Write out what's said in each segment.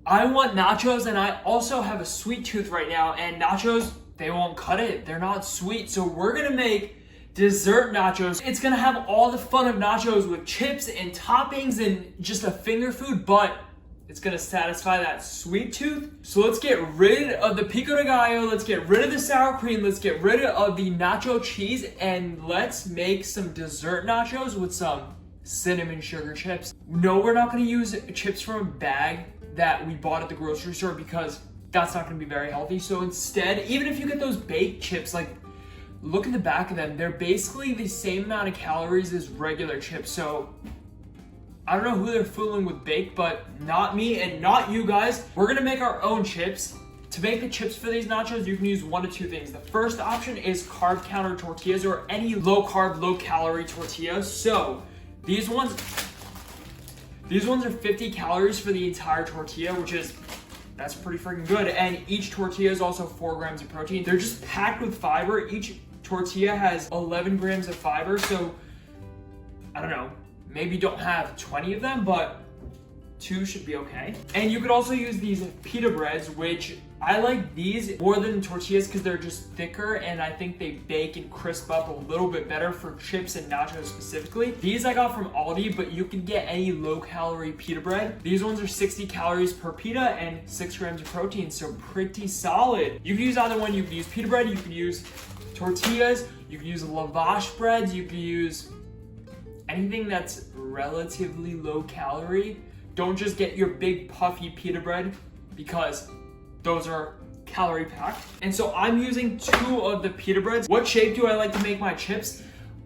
I want nachos, and I also have a sweet tooth right now, and nachos, they won't cut it. They're not sweet. So we're gonna make dessert nachos. It's gonna have all the fun of nachos with chips and toppings and just a finger food, but it's gonna satisfy that sweet tooth. So let's get rid of the pico de gallo, let's get rid of the sour cream, let's get rid of the nacho cheese, and let's make some dessert nachos with some cinnamon sugar chips. No, we're not gonna use chips from a bag that we bought at the grocery store because that's not gonna be very healthy. So instead, even if you get those baked chips, like look at the back of them, they're basically the same amount of calories as regular chips. So I don't know who they're fooling with baked, but not me and not you guys. We're gonna make our own chips. To make the chips for these nachos, you can use one of two things. The first option is carb counter tortillas or any low carb, low calorie tortillas. So these ones are 50 calories for the entire tortilla, that's pretty freaking good. And each tortilla is also 4 grams of protein. They're just packed with fiber. Each tortilla has 11 grams of fiber. So I don't know, maybe don't have 20 of them, but 2 should be okay. And you could also use these pita breads, which I like these more than tortillas because they're just thicker and I think they bake and crisp up a little bit better for chips and nachos specifically. These I got from Aldi, but you can get any low calorie pita bread. These ones are 60 calories per pita and 6 grams of protein, so pretty solid. You can use either one. You can use pita bread, you can use tortillas, you can use lavash breads, you can use anything that's relatively low calorie. Don't just get your big puffy pita bread because those are calorie packed. And so I'm using 2 of the pita breads. What shape do I like to make my chips?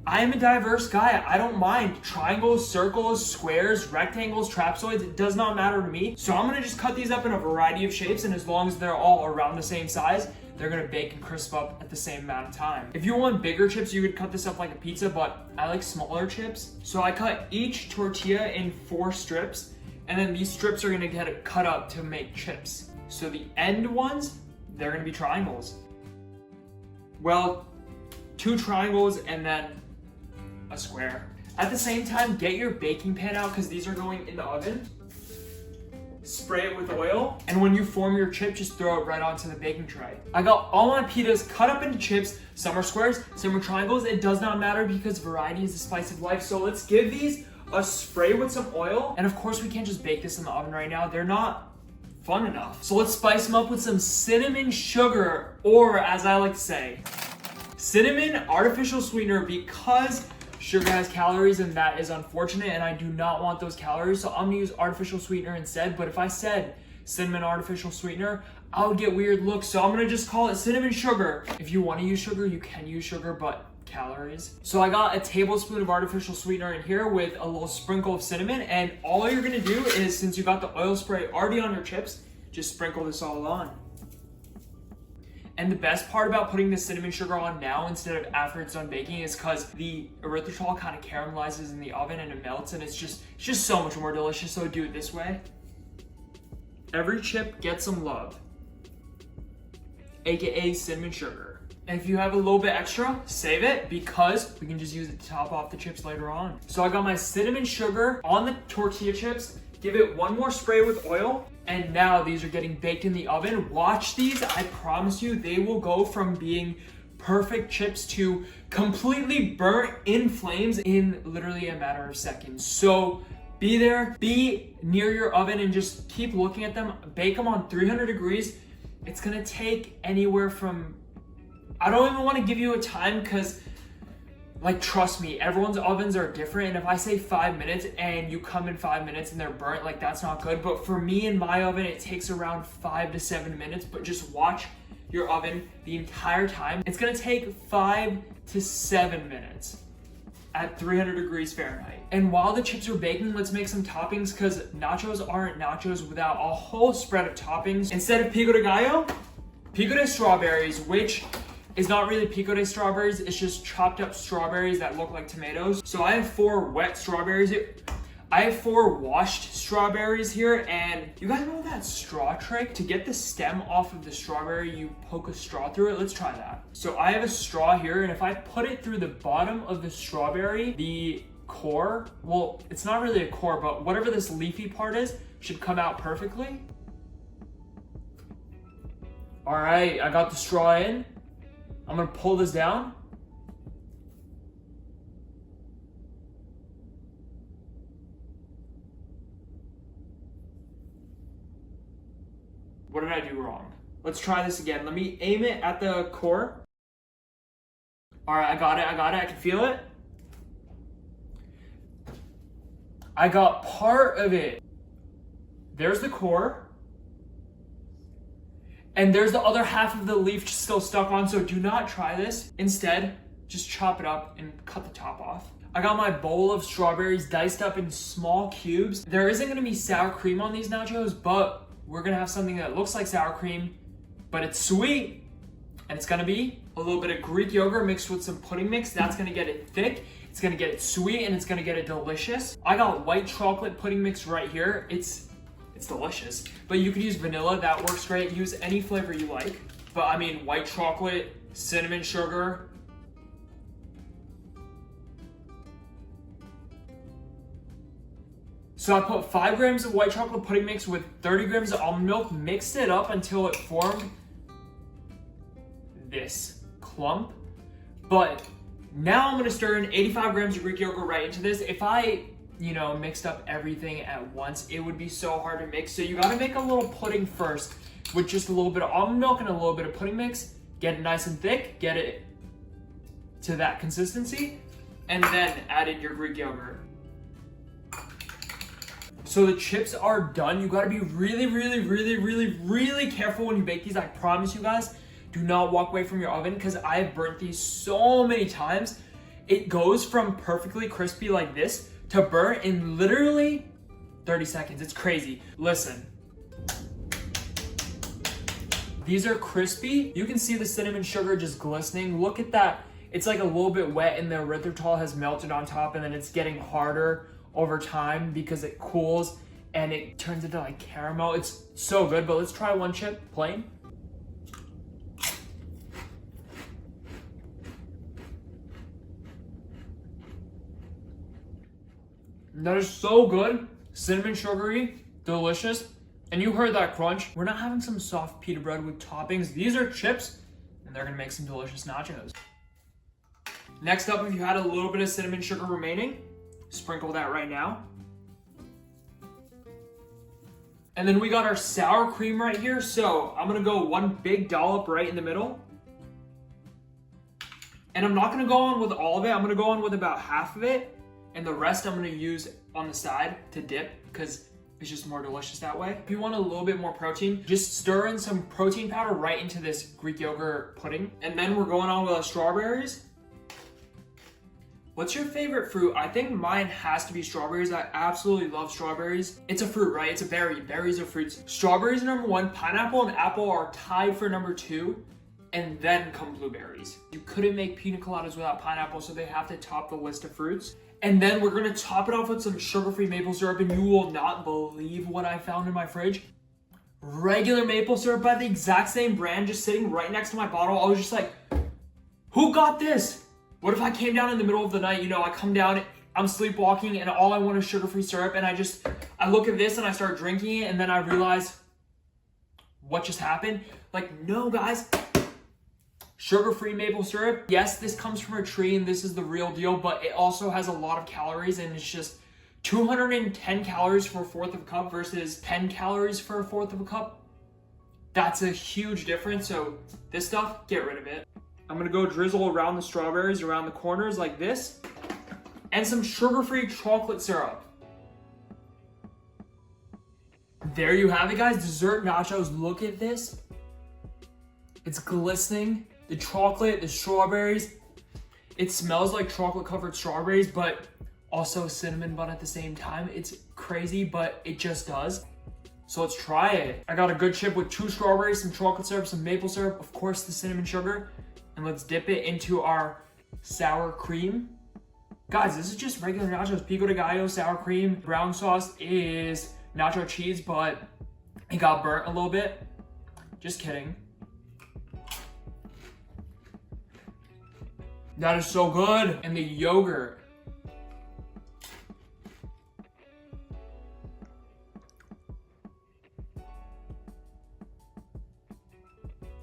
I am a diverse guy. I don't mind triangles, circles, squares, rectangles, trapezoids. It does not matter to me. So I'm gonna just cut these up in a variety of shapes, and as long as they're all around the same size, they're gonna bake and crisp up at the same amount of time. If you want bigger chips, you could cut this up like a pizza, but I like smaller chips. So I cut each tortilla in 4 strips, and then these strips are gonna get cut up to make chips. So the end ones, they're gonna be triangles. Well, 2 triangles and then a square. At the same time, get your baking pan out because these are going in the oven. Spray it with oil, and when you form your chip, just throw it right onto the baking tray. I got all my pitas cut up into chips. Some are squares, some are triangles. It does not matter because variety is the spice of life. So let's give these a spray with some oil. And of course, we can't just bake this in the oven right now. They're not fun enough. So let's spice them up with some cinnamon sugar, or as I like to say, cinnamon artificial sweetener, because sugar has calories and that is unfortunate and I do not want those calories. So I'm gonna use artificial sweetener instead. But if I said cinnamon artificial sweetener, I would get weird looks. So I'm gonna just call it cinnamon sugar. If you wanna use sugar, you can use sugar, but calories. So I got a tablespoon of artificial sweetener in here with a little sprinkle of cinnamon, and all you're gonna do is, since you got the oil spray already on your chips, just sprinkle this all on. And the best part about putting the cinnamon sugar on now instead of after it's done baking is because the erythritol kind of caramelizes in the oven and it melts, and it's just so much more delicious. So do it this way. Every chip gets some love, aka cinnamon sugar. And if you have a little bit extra, save it because we can just use it to top off the chips later on. So I got my cinnamon sugar on the tortilla chips, give it one more spray with oil, and now these are getting baked in the oven. Watch these, I promise you, they will go from being perfect chips to completely burnt in flames in literally a matter of seconds. So be there, be near your oven, and just keep looking at them. Bake them on 300 degrees. It's gonna take anywhere from, I don't even want to give you a time because, like, trust me, everyone's ovens are different. And if I say 5 minutes and you come in 5 minutes and they're burnt, like, that's not good. But for me in my oven, it takes around 5 to 7 minutes. But just watch your oven the entire time. It's going to take 5 to 7 minutes at 300 degrees Fahrenheit. And while the chips are baking, let's make some toppings because nachos aren't nachos without a whole spread of toppings. Instead of pico de gallo, pico de strawberries, which is not really pico de strawberries, it's just chopped up strawberries that look like tomatoes. So I have 4 wet strawberries. I have 4 washed strawberries here, and you guys know that straw trick? To get the stem off of the strawberry, you poke a straw through it. Let's try that. So I have a straw here, and if I put it through the bottom of the strawberry, the core, well, it's not really a core, but whatever this leafy part is, should come out perfectly. All right, I got the straw in. I'm gonna pull this down. What did I do wrong? Let's try this again. Let me aim it at the core. All right, I got it, I can feel it. I got part of it. There's the core. And there's the other half of the leaf still stuck on, so do not try this. Instead, just chop it up and cut the top off. I got my bowl of strawberries diced up in small cubes. There isn't gonna be sour cream on these nachos, but we're gonna have something that looks like sour cream, but it's sweet. And it's gonna be a little bit of Greek yogurt mixed with some pudding mix. That's gonna get it thick, it's gonna get it sweet, and it's gonna get it delicious. I got white chocolate pudding mix right here. It's delicious, but you could use vanilla, that works great. Use any flavor you like. But I mean, white chocolate, cinnamon sugar. So I put 5 grams of white chocolate pudding mix with 30 grams of almond milk, mixed it up until it formed this clump. But now I'm gonna stir in 85 grams of Greek yogurt right into this. If I mixed up everything at once, it would be so hard to mix. So you gotta make a little pudding first with just a little bit of almond milk and a little bit of pudding mix. Get it nice and thick, get it to that consistency, and then add in your Greek yogurt. So the chips are done. You gotta be really, really, really, really, really careful when you bake these. I promise you guys, do not walk away from your oven because I've burnt these so many times. It goes from perfectly crispy like this to burn in literally 30 seconds. It's crazy. Listen. These are crispy. You can see the cinnamon sugar just glistening. Look at that. It's like a little bit wet and the erythritol has melted on top, and then it's getting harder over time because it cools and it turns into like caramel. It's so good, but let's try one chip plain. That is so good. Cinnamon sugary, delicious. And you heard that crunch. We're not having some soft pita bread with toppings. These are chips, and they're gonna make some delicious nachos. Next up, if you had a little bit of cinnamon sugar remaining, sprinkle that right now. And then we got our sour cream right here. So I'm gonna go one big dollop right in the middle. And I'm not gonna go on with all of it. I'm gonna go on with about half of it. And the rest I'm gonna use on the side to dip because it's just more delicious that way. If you want a little bit more protein, just stir in some protein powder right into this Greek yogurt pudding. And then we're going on with our strawberries. What's your favorite fruit? I think mine has to be strawberries. I absolutely love strawberries. It's a fruit, right? It's a berry. Berries are fruits. Strawberries are number 1. Pineapple and apple are tied for number 2. And then come blueberries. You couldn't make pina coladas without pineapple, so they have to top the list of fruits. And then we're gonna top it off with some sugar-free maple syrup, and you will not believe what I found in my fridge. Regular maple syrup by the exact same brand, just sitting right next to my bottle. I was just like, who got this? What if I came down in the middle of the night, I come down, I'm sleepwalking, and all I want is sugar-free syrup, and I look at this and I start drinking it, and then I realize what just happened? Like, no, guys. Sugar-free maple syrup. Yes, this comes from a tree and this is the real deal, but it also has a lot of calories, and it's just 210 calories for a fourth of a cup versus 10 calories for a fourth of a cup. That's a huge difference. So this stuff, get rid of it. I'm gonna go drizzle around the strawberries, around the corners like this, and some sugar-free chocolate syrup. There you have it, guys. Dessert nachos. Look at this. It's glistening. The chocolate, the strawberries. It smells like chocolate covered strawberries, but also cinnamon bun at the same time. It's crazy, but it just does. So let's try it. I got a good chip with 2 strawberries, some chocolate syrup, some maple syrup, of course the cinnamon sugar. And let's dip it into our sour cream. Guys, this is just regular nachos. Pico de gallo, sour cream. Brown sauce is nacho cheese, but it got burnt a little bit. Just kidding. That is so good. And the yogurt.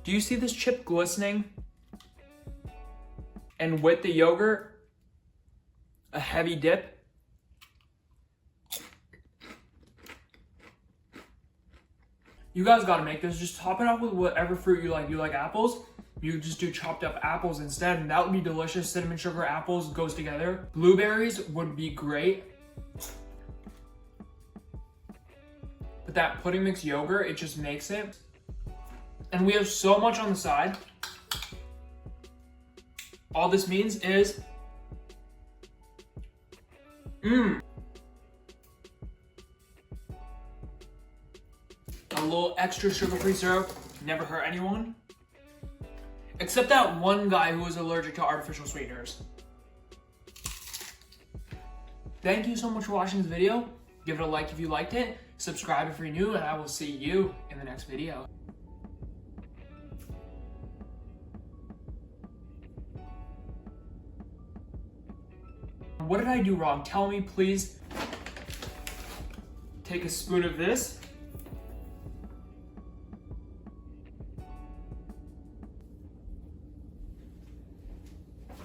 Do you see this chip glistening? And with the yogurt, a heavy dip. You guys gotta make this. Just top it off with whatever fruit you like. You like apples? You just do chopped up apples instead, and that would be delicious. Cinnamon sugar, apples goes together. Blueberries would be great. But that pudding mix yogurt, it just makes it. And we have so much on the side. All this means is, a little extra sugar-free syrup, never hurt anyone. Except that one guy who is allergic to artificial sweeteners. Thank you so much for watching this video. Give it a like if you liked it. Subscribe if you're new, and I will see you in the next video. What did I do wrong? Tell me, please. Take a spoon of this.